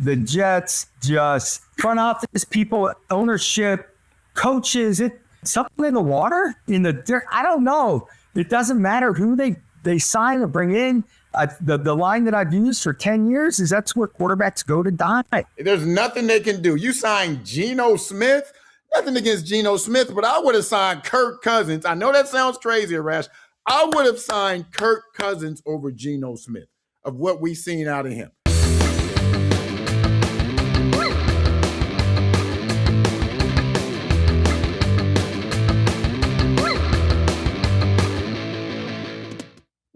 the Jets, just front office people, ownership, coaches, something in the water, in the dirt. I don't know. It doesn't matter who they sign or bring in. The line that I've used for 10 years is that's where quarterbacks go to die. There's nothing they can do. You signed Geno Smith. Nothing against Geno Smith, but I would have signed Kirk Cousins. I know that sounds crazy, Arash. I would have signed Kirk Cousins over Geno Smith of what we've seen out of him.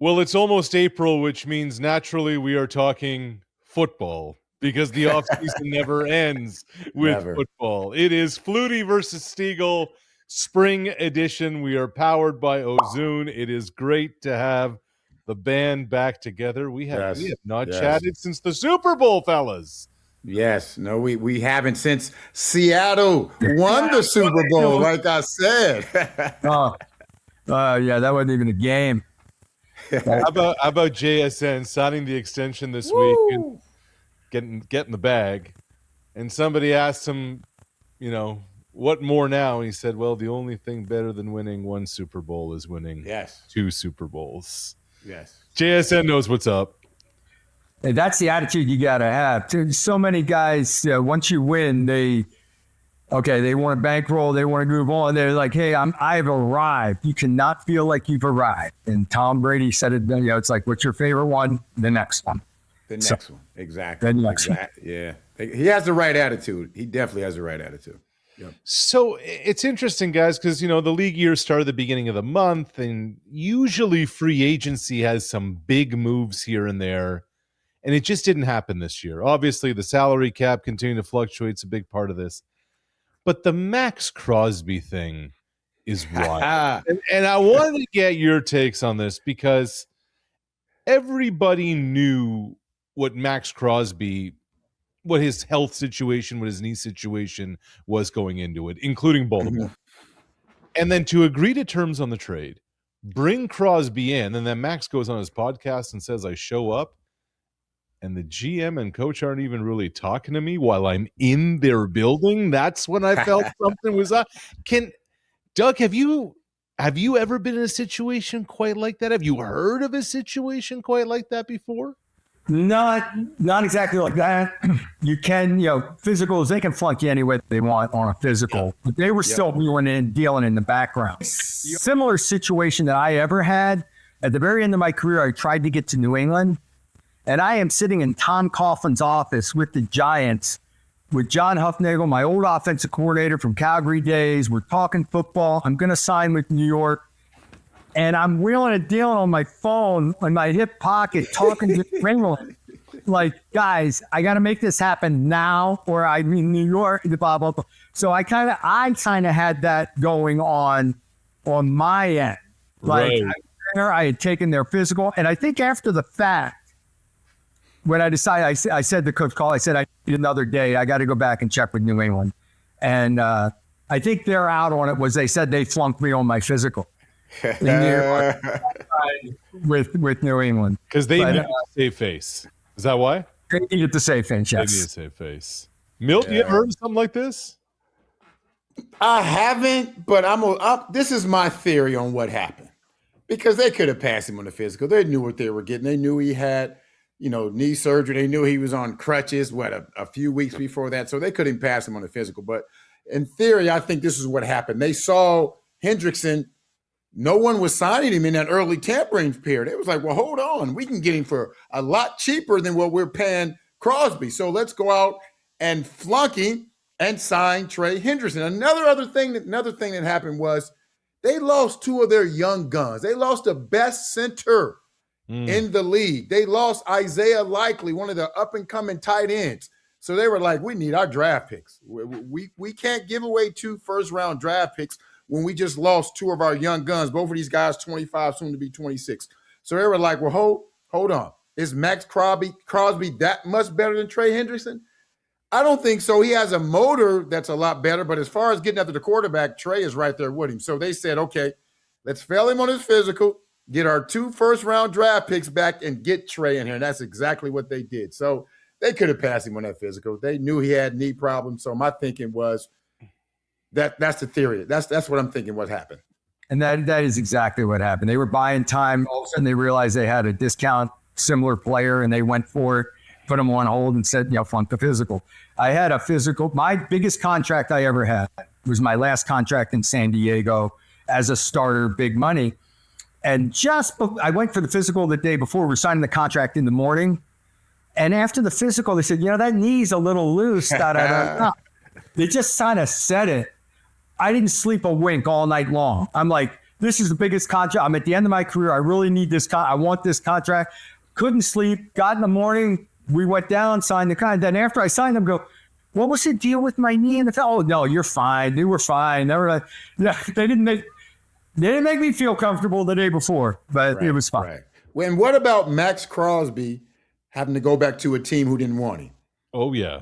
Well, it's almost April, which means naturally we are talking football because the offseason never ends with football. It is Flutie versus Stegall, spring edition. We are powered by Ozone. It is great to have the band back together. We have not chatted since the Super Bowl, fellas. Yes. No, we haven't since Seattle won the Super Bowl, like I said. Yeah, that wasn't even a game. How about JSN signing the extension this week and getting the bag? And somebody asked him, what more now? And he said, well, the only thing better than winning one Super Bowl is winning 2 Super Bowls. Yes. JSN knows what's up. And that's the attitude you got to have. So many guys, once you win, they want to bankroll, they want to move on. They're like, hey, I've arrived. You cannot feel like you've arrived. And Tom Brady said it, it's like, what's your favorite one? The next one. The next one. Exactly. The next one. Yeah. He has the right attitude. He definitely has the right attitude. Yep. So it's interesting, guys, because, the league year started at the beginning of the month, and usually free agency has some big moves here and there, and it just didn't happen this year. Obviously, the salary cap continuing to fluctuate is a big part of this. But the Maxx Crosby thing is wild. and I wanted to get your takes on this because everybody knew what Maxx Crosby, what his health situation, what his knee situation was going into it, including Baltimore. And then to agree to terms on the trade, bring Crosby in, and then Max goes on his podcast and says, I show up, and the GM and coach aren't even really talking to me while I'm in their building. That's when I felt something was up. Doug, have you ever been in a situation quite like that? Have you heard of a situation quite like that before? Not exactly like that. You can, physicals, they can flunk you any way they want on a physical. But they were still dealing in the background. Similar situation that I ever had. At the very end of my career, I tried to get to New England. And I am sitting in Tom Coughlin's office with the Giants, with John Huffnagel, my old offensive coordinator from Calgary days. We're talking football. I'm going to sign with New York. And I'm wheeling and dealing on my phone in my hip pocket, talking to Ringland. Like, guys, I got to make this happen now, or I'm in New York, blah, blah, blah. So I kind of had that going on my end. Like, I had taken their physical. And I think after the fact, when I decided, I said to Coach Call, I said, I need another day. I got to go back and check with New England. And I think they're out on it. They said they flunked me on my physical in New York with New England. Because they need to save face. Is that why? They needed to save face, yes. They need to save face. Milt, you ever heard of something like this? I haven't, but this is my theory on what happened. Because they could have passed him on the physical. They knew what they were getting. They knew he had knee surgery. They knew he was on crutches, a few weeks before that. So they couldn't pass him on the physical. But in theory, I think this is what happened. They saw Hendrickson. No one was signing him in that early tampering period. It was like, well, hold on. We can get him for a lot cheaper than what we're paying Crosby. So let's go out and flunk him and sign Trey Hendrickson. Another thing that happened was they lost 2 of their young guns. They lost the best center in the league. They lost Isaiah Likely, one of the up-and-coming tight ends. So they were like, we need our draft picks. We can't give away 2 first-round draft picks when we just lost 2 of our young guns. Both of these guys 25, soon to be 26. So they were like, well, hold on. Is Maxx Crosby that much better than Trey Hendrickson? I don't think so. He has a motor that's a lot better, but as far as getting after the quarterback, Trey is right there with him. So they said, okay, let's fail him on his physical, get our 2 first-round draft picks back, and get Trey in here. And that's exactly what they did. So they could have passed him on that physical. They knew he had knee problems. So my thinking was that's the theory. That's what I'm thinking what happened. And that is exactly what happened. They were buying time. All of a sudden, they realized they had a discount similar player, and they went for it, put him on hold, and said, flunk the physical. I had a physical. My biggest contract I ever had was my last contract in San Diego as a starter, big money. And I went for the physical the day before. We were signing the contract in the morning. And after the physical, they said, that knee's a little loose. They just kind of said it. I didn't sleep a wink all night long. I'm like, this is the biggest contract. I'm at the end of my career. I really need this. I want this contract. Couldn't sleep. Got in the morning. We went down, signed the contract. Then after I signed them, go, what was the deal with my knee in the Oh, no, you're fine. They were fine. They didn't make me feel comfortable the day before, but it was fine. Right. And what about Maxx Crosby having to go back to a team who didn't want him? Oh, yeah.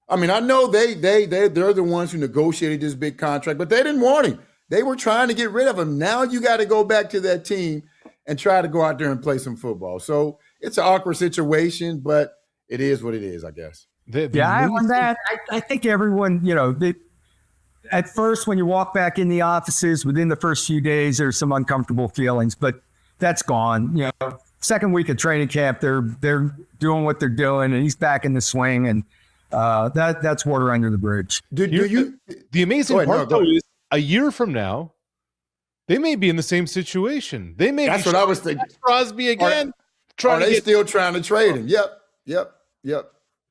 I mean, I know they're the ones who negotiated this big contract, but they didn't want him. They were trying to get rid of him. Now you got to go back to that team and try to go out there and play some football. So it's an awkward situation, but it is what it is, I guess. On that, I think everyone, at first when you walk back in the offices, within the first few days, there's some uncomfortable feelings, but that's gone. Second week of training camp, they're doing what they're doing, and he's back in the swing, and that's water under the bridge. The amazing part, though, is a year from now, they may be in the same situation. They may. That's what I was thinking. Crosby again. Are they still trying to trade him? Yep.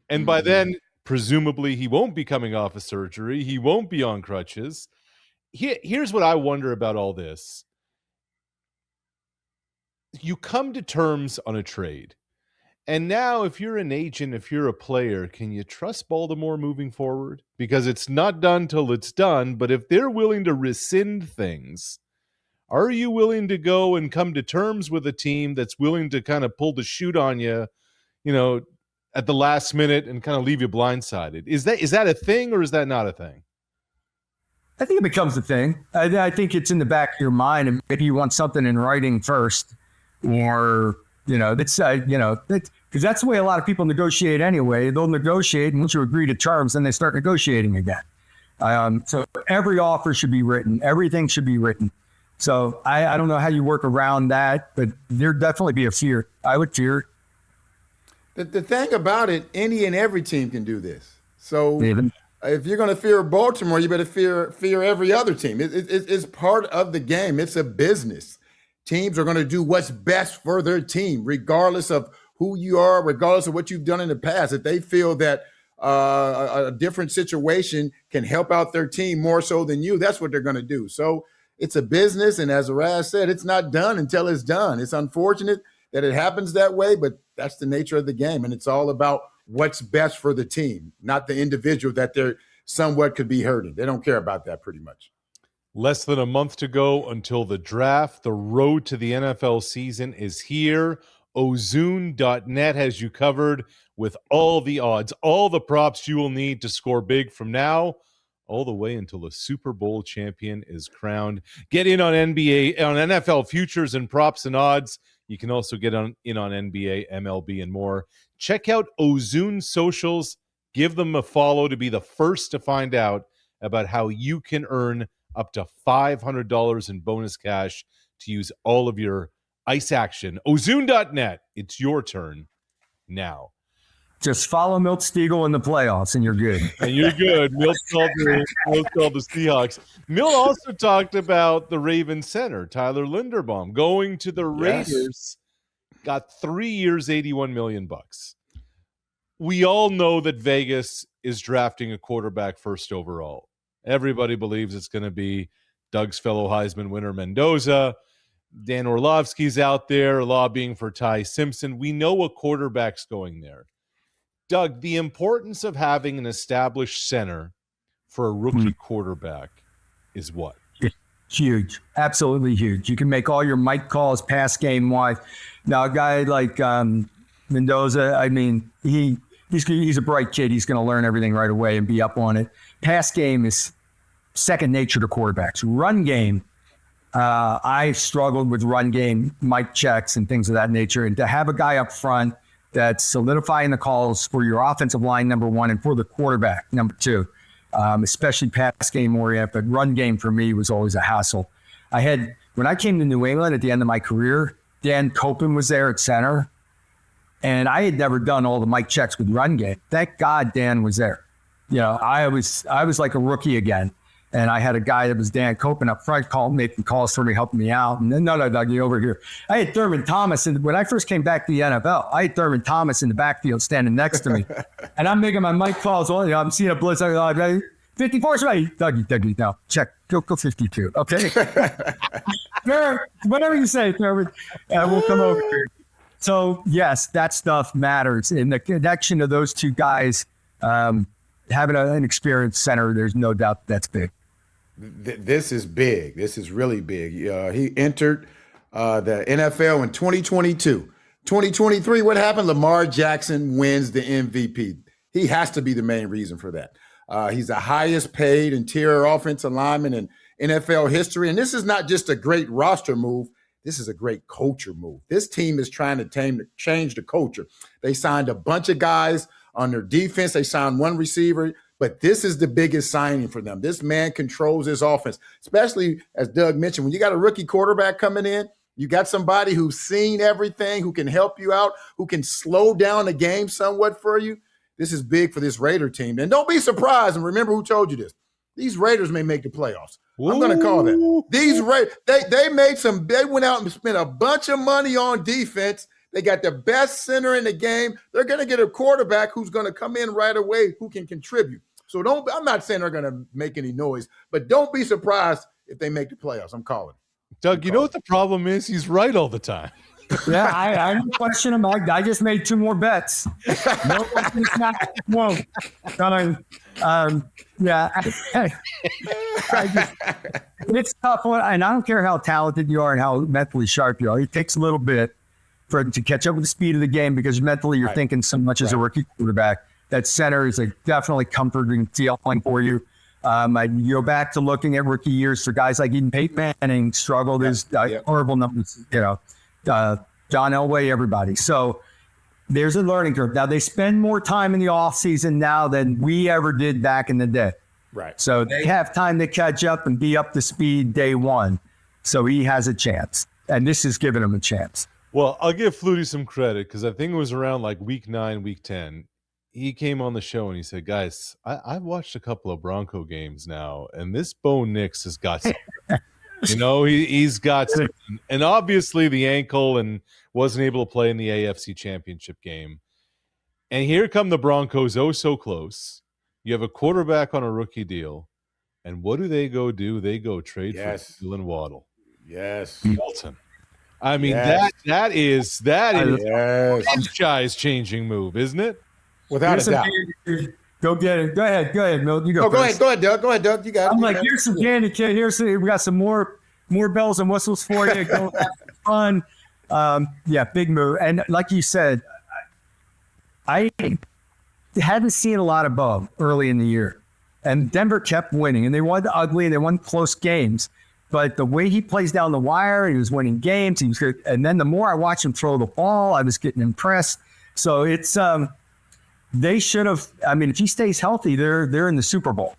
And by then, presumably, he won't be coming off of surgery. He won't be on crutches. Here's what I wonder about all this. You come to terms on a trade. And now, if you're an agent, if you're a player, can you trust Baltimore moving forward? Because it's not done till it's done. But if they're willing to rescind things, are you willing to go and come to terms with a team that's willing to kind of pull the chute on you, at the last minute and kind of leave you blindsided? Is that a thing, or is that not a thing? I think it becomes a thing. I think it's in the back of your mind, and maybe you want something in writing first, or because that's the way a lot of people negotiate anyway. They'll negotiate, and once you agree to terms, then they start negotiating again. So every offer should be written. Everything should be written. So I don't know how you work around that, but there'd definitely be a fear. I would fear. The thing about it, any and every team can do this. So if you're going to fear Baltimore, you better fear every other team. It's part of the game. It's a business. Teams are going to do what's best for their team, regardless of who you are, regardless of what you've done in the past. If they feel that a different situation can help out their team more so than you, that's what they're going to do. So it's a business, and as Raz said, it's not done until it's done. It's unfortunate that it happens that way, but that's the nature of the game, and it's all about what's best for the team, not the individual that they're somewhat could be hurting. They don't care about that pretty much. Less than a month to go until the draft. The road to the NFL season is here. Ozune.net has you covered with all the odds, all the props you will need to score big from now all the way until a Super Bowl champion is crowned. Get in on NFL futures and props and odds. You can also get in on NBA, MLB, and more. Check out Ozune socials. Give them a follow to be the first to find out about how you can earn up to $500 in bonus cash to use all of your ice action. Ozune.net. It's your turn now. Just follow Milt Stegall in the playoffs, and you're good. And you're good. Milt called the Seahawks. Milt also talked about the Ravens center, Tyler Linderbaum, going to the Raiders. Got 3 years, $81 million. We all know that Vegas is drafting a quarterback first overall. Everybody believes it's going to be Doug's fellow Heisman winner, Mendoza. Dan Orlovsky's out there lobbying for Ty Simpson. We know a quarterback's going there. Doug, the importance of having an established center for a rookie quarterback is what? Huge. Absolutely huge. You can make all your mic calls pass game wise. Now, a guy like Mendoza, I mean, he's a bright kid. He's going to learn everything right away and be up on it. Pass game is second nature to quarterbacks. Run game, I struggled with run game, mic checks and things of that nature. And to have a guy up front that's solidifying the calls for your offensive line, number one, and for the quarterback, number two, especially pass game oriented. But run game for me was always a hassle. When I came to New England at the end of my career, Dan Copen was there at center, and I had never done all the mic checks with run game. Thank God Dan was there. I was like a rookie again. And I had a guy that was Dan Copen up front making calls for me, helping me out. And then, no, Doug, you over here. I had Thurman Thomas. And when I first came back to the NFL, I had Thurman Thomas in the backfield standing next to me. And I'm making my mic calls. I'm seeing a blitz. 54 is right. Dougie, no, check. Go 52. Okay. Whatever you say, Thurman, we'll come over here. So, yes, that stuff matters. And the connection of those two guys, having an experienced center, there's no doubt that's big. This is big. This is really big. He entered the NFL in 2022. 2023, what happened? Lamar Jackson wins the MVP. He has to be the main reason for that. He's the highest paid interior offensive lineman in NFL history. And this is not just a great roster move. This is a great culture move. This team is trying to change the culture. They signed a bunch of guys on their defense. They signed one receiver. But this is the biggest signing for them. This man controls his offense, especially as Doug mentioned, when you got a rookie quarterback coming in, you got somebody who's seen everything, who can help you out, who can slow down the game somewhat for you. This is big for this Raider team. And don't be surprised, and remember who told you this. These Raiders may make the playoffs. I'm going to call that. These Raiders, they went out and spent a bunch of money on defense. They got the best center in the game. They're going to get a quarterback who's going to come in right away who can contribute. So I'm not saying they're going to make any noise, but don't be surprised if they make the playoffs. I'm calling. Doug, you know what the problem is? He's right all the time. Yeah, I don't question him. I just made two more bets. No, it's not. Whoa. It's tough. And I don't care how talented you are and how mentally sharp you are. It takes a little bit to catch up with the speed of the game because mentally you're thinking so much as a rookie quarterback. That center is a definitely comforting feeling for you. I go back to looking at rookie years for guys like even Peyton Manning struggled. His horrible numbers, John Elway, everybody. So there's a learning curve. Now they spend more time in the offseason now than we ever did back in the day. Right. So they have time to catch up and be up to speed day one. So he has a chance. And this is giving him a chance. Well, I'll give Flutie some credit because I think it was around like week 9, week 10. He came on the show and he said, guys, I've watched a couple of Bronco games now, and this Bo Nix has got something. He's got something. And obviously the ankle and wasn't able to play in the AFC Championship game. And here come the Broncos, oh so close. You have a quarterback on a rookie deal. And what do? They go trade for Jalen Waddle. Yes. Walton. I mean, that is a franchise-changing move, isn't it? Without a doubt. Go get it. Go ahead, Milt. You go. Go ahead, Doug. You got it. I'm like, here's some candy, kid. We got some more bells and whistles for you. Go have fun. Big move. And like you said, I hadn't seen a lot of Bo early in the year. And Denver kept winning. And they won ugly and they won close games. But the way he plays down the wire, he was winning games. He was good. And then the more I watched him throw the ball, I was getting impressed. So it's they should have. I mean, if he stays healthy, they're in the Super Bowl.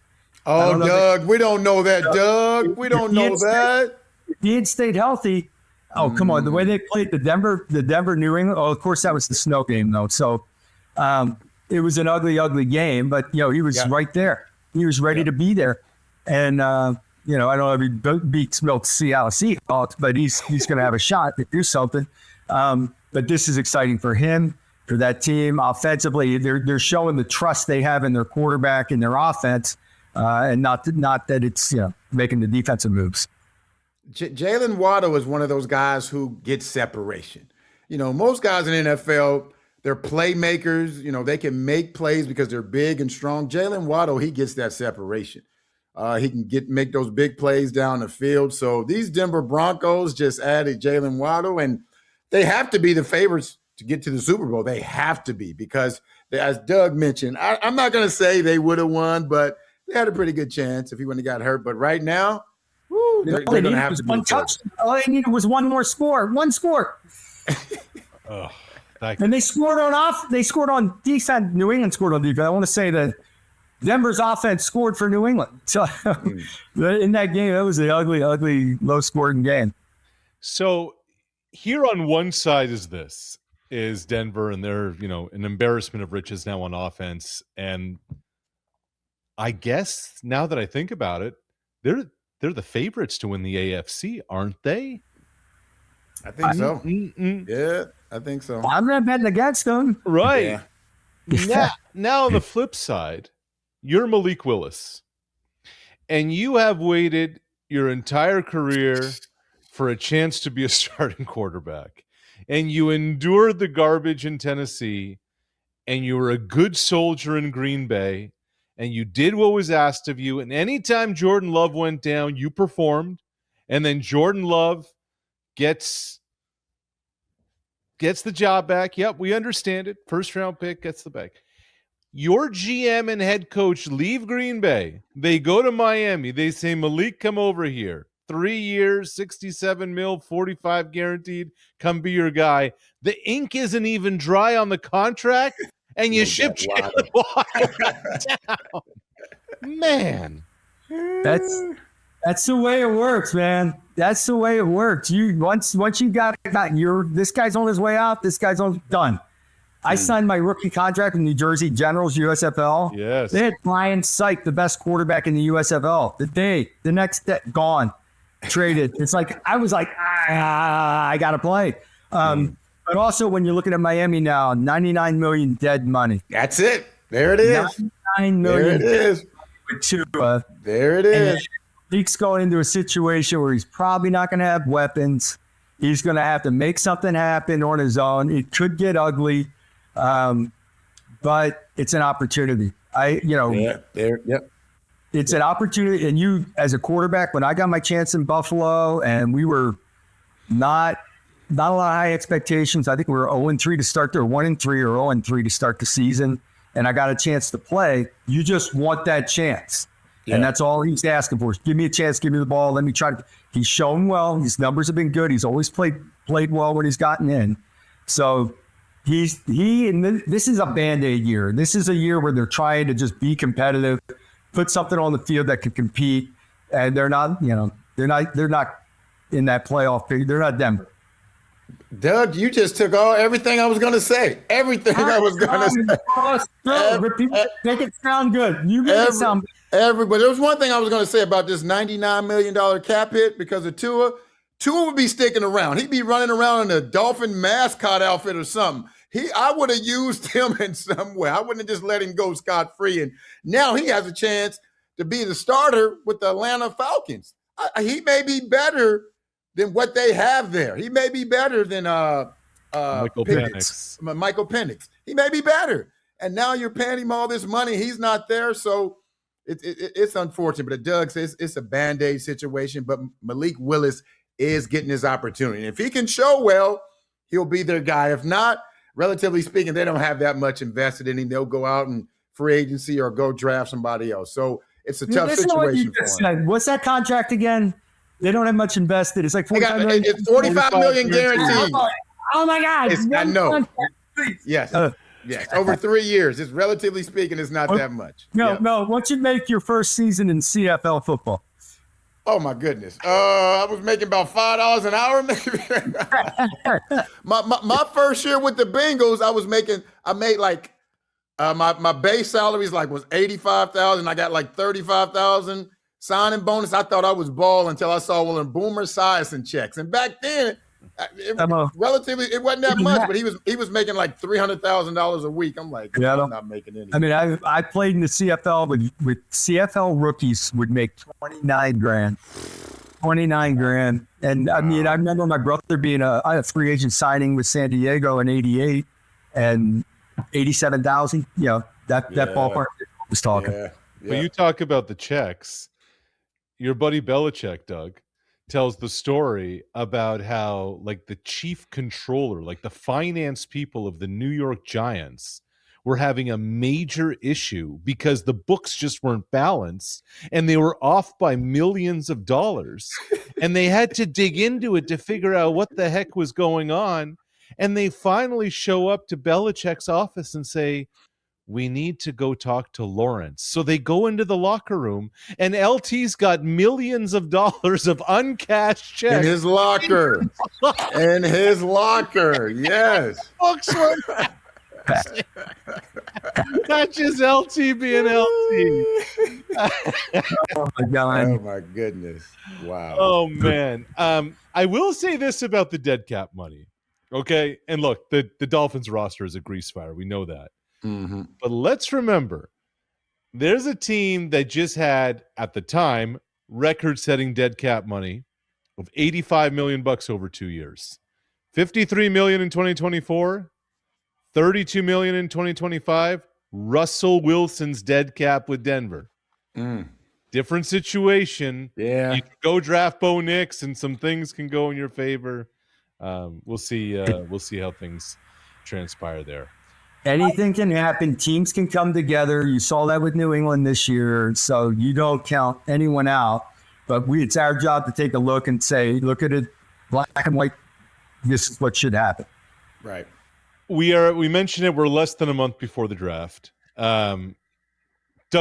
Oh, Doug, we don't know that, Doug. We don't know that. If he had stayed healthy, come on. The way they played the Denver, New England. Oh, of course, that was the snow game, though. So it was an ugly game. But he was right there. He was ready to be there. And I don't know if he beats Milt Seattle Seahawks, but he's going to have a shot to do something. But this is exciting for him. For that team offensively, they're showing the trust they have in their quarterback and their offense, and not that it's making the defensive moves. Jalen Waddle is one of those guys who gets separation. Most guys in the NFL, they're playmakers. They can make plays because they're big and strong. Jalen Waddle, he gets that separation. He can make those big plays down the field. So these Denver Broncos just added Jalen Waddle, and they have to be the favorites to get to the Super Bowl. They have to be because, as Doug mentioned, I'm not going to say they would have won, but they had a pretty good chance if he wouldn't have got hurt. But right now, they're going to have to be one touch. All they needed was one more score. One score. And they scored on They scored on defense. New England scored on defense. I want to say that Denver's offense scored for New England. So in that game, that was an ugly, low-scoring game. So here on one side is Denver, and they're, an embarrassment of riches now on offense. And I guess now that I think about it, they're the favorites to win the AFC, aren't they? I think so. Yeah, I think so. I'm not betting against them. Right. Yeah. Now on the flip side, you're Malik Willis, and you have waited your entire career for a chance to be a starting quarterback, and you endured the garbage in Tennessee, and you were a good soldier in Green Bay, and you did what was asked of you, and anytime Jordan Love went down, you performed, and then Jordan Love gets the job back. Yep, we understand it. First round pick gets the back. Your GM and head coach leave Green Bay. They go to Miami. They say, Malik, come over here. 3 years, 67 mil, 45 guaranteed. Come be your guy. The ink isn't even dry on the contract, and you ship Jalen Waddle down. Man. That's the way it works, man. That's the way it works. You once you got this guy's on his way out. This guy's done. I signed my rookie contract with New Jersey Generals USFL. Yes, they had Brian Syke, the best quarterback in the USFL. The next day, gone, traded. It's like I was like, I gotta play. But also when you're looking at Miami now, 99 million dead money. That's it. There it is. 99 million. There it is. There it is. Meek's going into a situation where he's probably not going to have weapons. He's going to have to make something happen on his own. It could get ugly, but it's an opportunity. It's an opportunity. And you, as a quarterback, when I got my chance in Buffalo, and we were not a lot of high expectations. I think we were 0-3 to start there, 1-3 or 0-3 to start the season, and I got a chance to play. You just want that chance. Yeah. And that's all he's asking for. Give me a chance, give me the ball. Let me try to. He's shown well. His numbers have been good. He's always played well when he's gotten in. So this is a Band-Aid year. This is a year where they're trying to just be competitive, put something on the field that can compete. And they're not in that playoff period. They're not Denver. Doug, you just took everything I was going to say. Everything I was going to say. Make it sound good. You make it sound good. But there was one thing I was going to say about this $99 million cap hit because of Tua. Tua would be sticking around. He'd be running around in a Dolphin mascot outfit or something. I would have used him in some way. I wouldn't have just let him go scot-free. And now he has a chance to be the starter with the Atlanta Falcons. He may be better than what they have there. He may be better than Michael Penix. He may be better. And now you're paying him all this money. He's not there. So it's unfortunate. But Doug says it's a Band-Aid situation. But Malik Willis is getting his opportunity. And if he can show well, he'll be their guy. If not, relatively speaking, they don't have that much invested in him. They'll go out and free agency or go draft somebody else. So it's a tough situation for him. What's that contract again? They don't have much invested. It's like $45 million. It's $45 million guaranteed. Oh my God! I know. Yes. Yes. Over 3 years. It's relatively speaking, it's not that much. No. Once you make your first season in CFL football. Oh my goodness. I was making about $5 an hour, maybe. my first year with the Bengals, I made like my base salary was $85,000. I got like $35,000 signing bonus. I thought I was balling until I saw one of Boomer Esiason checks. And back then, relatively, it wasn't that much, but he was making like $300,000 a week. I'm like, I'm not making any. I mean, I played in the CFL with CFL rookies would make $29,000. $29,000. And I mean, I remember my brother being a free agent signing with San Diego in '88 and $87,000. That ballpark was talking. Yeah. But you talk about the checks. Your buddy Belichick, Doug, tells the story about how, like, the chief controller, like the finance people of the New York Giants, were having a major issue because the books just weren't balanced and they were off by millions of dollars. And they had to dig into it to figure out what the heck was going on. And they finally show up to Belichick's office and say, we need to go talk to Lawrence. So they go into the locker room, and LT's got millions of dollars of uncashed checks in his locker. In his locker, yes. Books worth. That's just LT being LT. Oh my God. Oh my goodness. Wow. Oh man. I will say this about the dead cap money. Okay. And look, the Dolphins roster is a grease fire. We know that. Mm-hmm. But let's remember, there's a team that just had, at the time, record-setting dead cap money of $85 million over 2 years. $53 million in 2024, $32 million in 2025. Russell Wilson's dead cap with Denver. Different situation. Yeah. You can go draft Bo Nix, and some things can go in your favor. We'll see. We'll see how things transpire there. Anything can happen. Teams can come together. You saw that with New England this year. So you don't count anyone out. But it's our job to take a look and say, look at it black and white. This is what should happen. Right. We mentioned it. We're less than a month before the draft. Doug,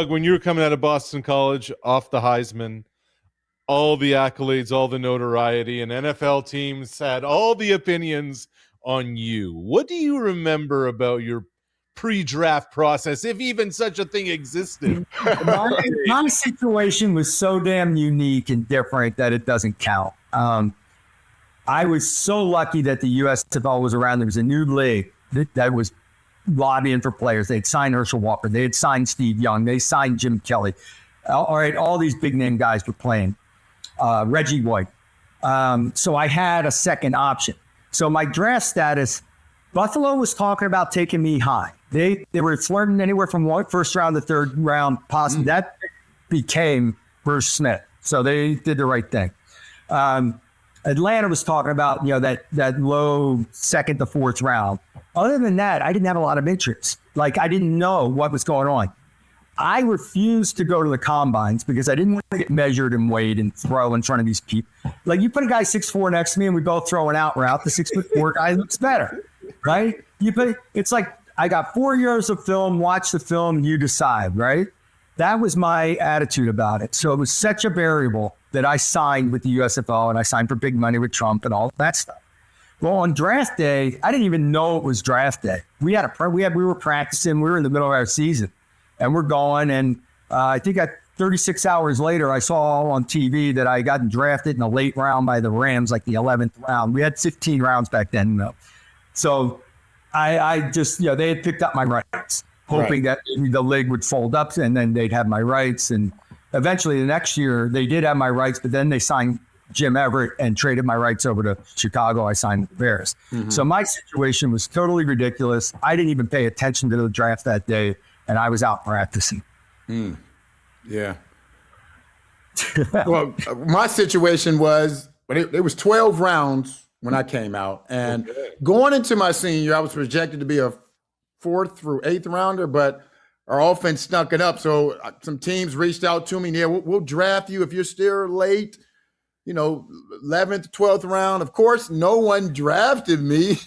when you were coming out of Boston College, off the Heisman, all the accolades, all the notoriety, and NFL teams had all the opinions on you. What do you remember about your pre-draft process, if even such a thing existed? My situation was so damn unique and different that it doesn't count. I was so lucky that the USFL was around. There was a new league that was lobbying for players. They'd signed Herschel Walker. They had signed Steve Young. They signed Jim Kelly. All right, all these big name guys were playing. Reggie White. So I had a second option. So my draft status, Buffalo was talking about taking me high. They were flirting anywhere from first round to third round, possibly. That became Bruce Smith. So they did the right thing. Atlanta was talking about, that low second to fourth round. Other than that, I didn't have a lot of interest. Like, I didn't know what was going on. I refused to go to the combines because I didn't want to get measured and weighed and throw in front of these people. Like, you put a guy 6'4" next to me and we both throw an out route, the 6'4" guy looks better, right? It's like, I got 4 years of film, watch the film, and you decide, right? That was my attitude about it. So it was such a variable that I signed with the USFL, and I signed for big money with Trump and all that stuff. Well, on draft day, I didn't even know it was draft day. We were practicing. We were in the middle of our season, and we're going. And I think 36 hours later, I saw on TV that I got drafted in a late round by the Rams, like the 11th round. We had 15 rounds back then, though. So I just, they had picked up my rights, hoping that maybe the league would fold up and then they'd have my rights. And eventually the next year they did have my rights, but then they signed Jim Everett and traded my rights over to Chicago. I signed with the Bears. Mm-hmm. So my situation was totally ridiculous. I didn't even pay attention to the draft that day, and I was out practicing. Yeah. Well, my situation was, it was 12 rounds when I came out. And going into my senior year, I was projected to be a 4th through 8th rounder, but our offense snuck it up. So some teams reached out to me. Yeah, we'll draft you if you're still late, 11th, 12th round. Of course, no one drafted me.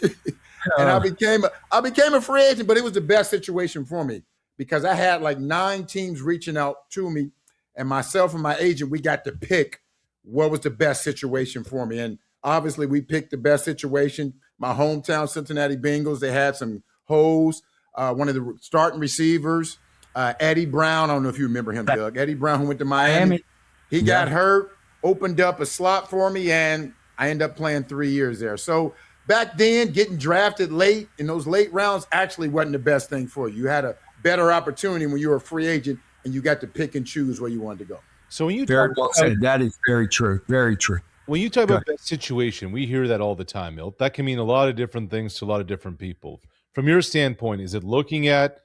And I became a free agent, but it was the best situation for me because I had like 9 teams reaching out to me, and myself and my agent, we got to pick what was the best situation for me. And obviously we picked the best situation. My hometown Cincinnati Bengals, they had some hoes. One of the starting receivers, Eddie Brown. I don't know if you remember him, Doug. Eddie Brown, who went to Miami. He got hurt, opened up a slot for me, and I ended up playing 3 years there. So back then, getting drafted late in those late rounds actually wasn't the best thing for you. You had a better opportunity when you were a free agent and you got to pick and choose where you wanted to go. So when you very well said. That is very true. Very true. When you talk about that situation, we hear that all the time, Milt. That can mean a lot of different things to a lot of different people. From your standpoint, is it looking at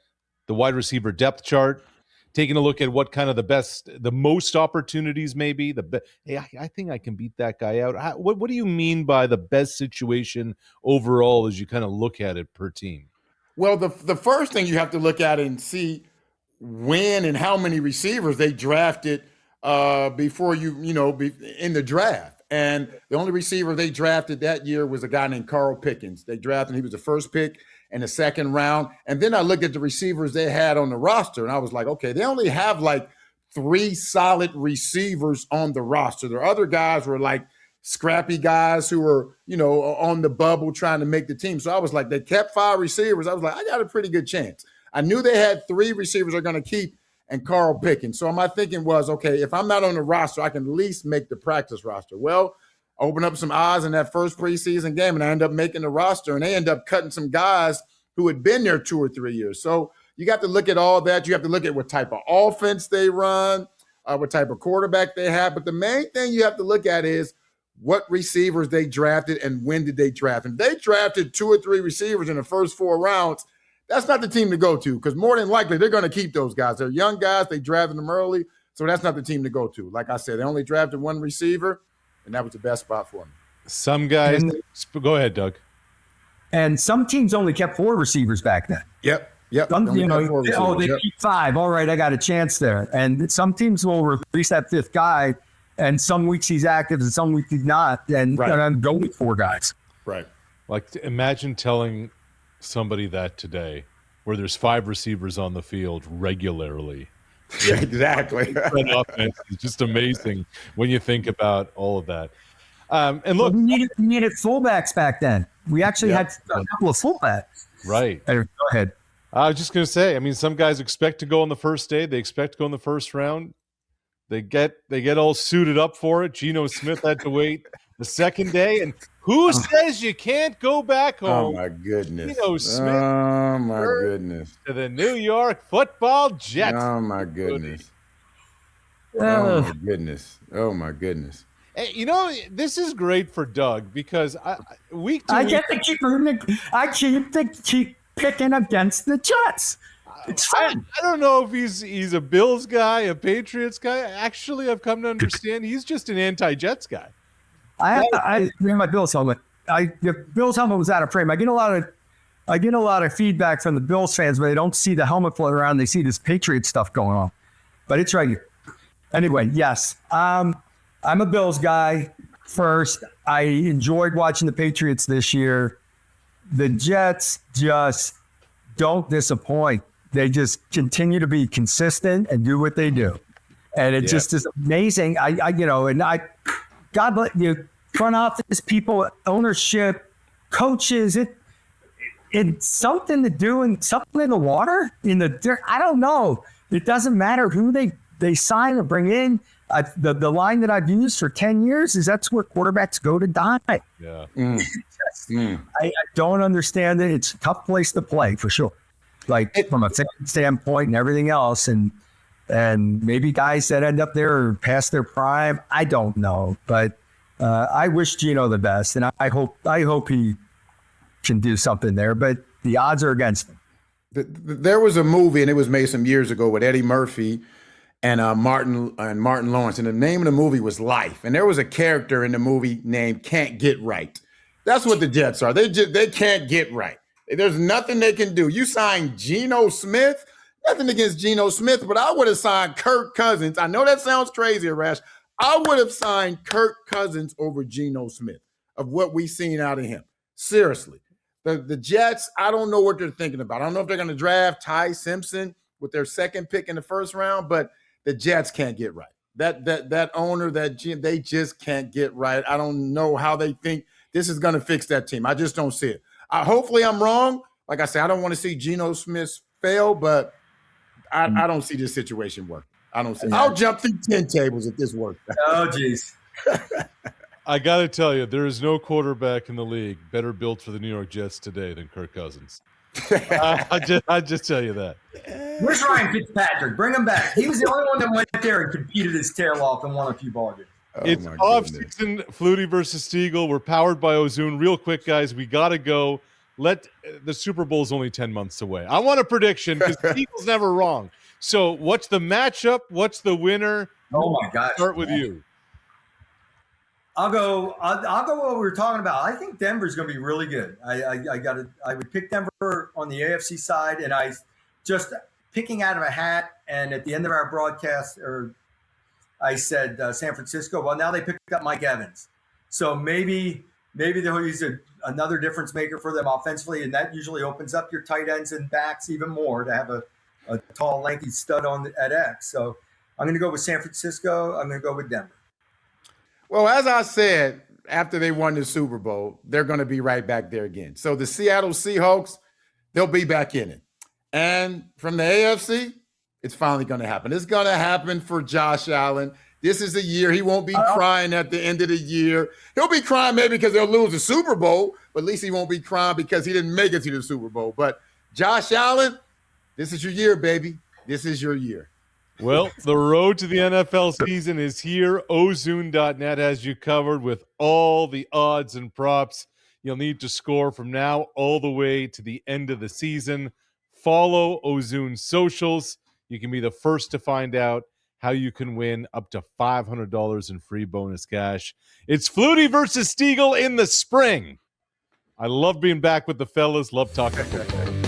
the wide receiver depth chart, taking a look at what kind of the most opportunities maybe? Hey, I think I can beat that guy out. What do you mean by the best situation overall as you kind of look at it per team? Well, the first thing you have to look at and see when and how many receivers they drafted before in the draft. And the only receiver they drafted that year was a guy named Carl Pickens. They drafted, he was the first pick in the second round. And then I looked at the receivers they had on the roster, and I was like, okay, they only have like 3 solid receivers on the roster. The other guys were like scrappy guys who were, on the bubble trying to make the team. So I was like, they kept 5 receivers. I was like, I got a pretty good chance. I knew they had 3 receivers they're going to keep and Carl Pickens. So my thinking was, okay, if I'm not on the roster, I can at least make the practice roster. Well, open up some odds in that first preseason game, and I end up making the roster, and they end up cutting some guys who had been there 2 or 3 years. So you got to look at all that. You have to look at what type of offense they run, what type of quarterback they have. But the main thing you have to look at is what receivers they drafted and when did they draft. And they drafted 2 or 3 receivers in the first 4 rounds. That's not the team to go to, because more than likely they're going to keep those guys. They're young guys. They drafted them early. So that's not the team to go to. Like I said, they only drafted 1 receiver, and that was the best spot for them. Some guys – go ahead, Doug. And some teams only kept 4 receivers back then. Yep. Some, they keep 5. All right, I got a chance there. And some teams will release that 5th guy, and some weeks he's active and some weeks he's not, and go with 4 guys. Right. Like, imagine telling somebody that today, where there's 5 receivers on the field regularly. Yeah, exactly. It's just amazing when you think about all of that. And look, we needed fullbacks back then. We actually had a couple of fullbacks. Right. Go ahead. I was just going to say, I mean, some guys expect to go on the first day. They expect to go in the first round. They get all suited up for it. Geno Smith had to wait the second day. And who says you can't go back home? Oh, my goodness. Geno Smith. Oh, my goodness. To the New York Football Jets. Oh, my goodness. Oh, my goodness. Oh, my goodness. Hey, this is great for Doug because week to I week, get to keep picking against the Jets. It's fun. I don't know if he's a Bills guy, a Patriots guy. Actually, I've come to understand he's just an anti-Jets guy. I wear my Bills helmet. The Bills helmet was out of frame. I get a lot of feedback from the Bills fans where they don't see the helmet floating around. They see this Patriot stuff going on, but it's right here. Anyway, yes. I'm a Bills guy first. I enjoyed watching the Patriots this year. The Jets just don't disappoint. They just continue to be consistent and do what they do. And it just is amazing. God bless you, front office people, ownership, coaches, it's something to do and something in the water, in the dirt. I don't know. It doesn't matter who they sign or bring in. The line that I've used for 10 years is that's where quarterbacks go to die. Yeah. I don't understand it. It's a tough place to play for sure. Like from a standpoint and everything else. And maybe guys that end up there are past their prime. I don't know. But I wish Geno the best. And I hope he can do something there. But the odds are against him. There was a movie, and it was made some years ago with Eddie Murphy and Martin Lawrence, and the name of the movie was Life. And there was a character in the movie named Can't Get Right. That's what the Jets are. They can't get right. There's nothing they can do. You signed Geno Smith. Nothing against Geno Smith, but I would have signed Kirk Cousins. I know that sounds crazy, Arash. I would have signed Kirk Cousins over Geno Smith of what we've seen out of him. Seriously. The Jets, I don't know what they're thinking about. I don't know if they're going to draft Ty Simpson with their second pick in the first round, but the Jets can't get right. That owner, that GM, they just can't get right. I don't know how they think this is going to fix that team. I just don't see it. Hopefully I'm wrong. Like I said, I don't want to see Geno Smith fail, but I don't see this situation work. I don't see it. I'll jump through 10 tables if this works. Oh, geez. I got to tell you, there is no quarterback in the league better built for the New York Jets today than Kirk Cousins. I just tell you that. Where's Ryan Fitzpatrick? Bring him back. He was the only one that went there and competed his tail off and won a few ball games. It's off-season, Flutie versus Stegall. We're powered by Ozune. Real quick, guys, we got to go. The Super Bowl is only 10 months away. I want a prediction because Steagall's never wrong. So what's the matchup? What's the winner? Oh, my gosh. Start with you. I'll go what we were talking about. I think Denver's going to be really good. I would pick Denver on the AFC side, and I just picking out of a hat. And at the end of our broadcast, I said San Francisco. Well, now they picked up Mike Evans. So maybe they'll use another difference maker for them offensively, and that usually opens up your tight ends and backs even more to have a tall, lanky stud at X. So I'm going to go with San Francisco. I'm going to go with Denver. Well, as I said, after they won the Super Bowl, they're going to be right back there again. So the Seattle Seahawks, they'll be back in it. And from the AFC, it's finally going to happen. It's going to happen for Josh Allen. This is the year. He won't be crying at the end of the year. He'll be crying maybe because they'll lose the Super Bowl, but at least he won't be crying because he didn't make it to the Super Bowl. But Josh Allen, this is your year, baby. This is your year. Well, the road to the NFL season is here. Ozune.net has you covered with all the odds and props you'll need to score from now all the way to the end of the season. Follow Ozune's socials. You can be the first to find out how you can win up to $500 in free bonus cash. It's Flutie versus Stegall in the spring. I love being back with the fellas. Love talking football.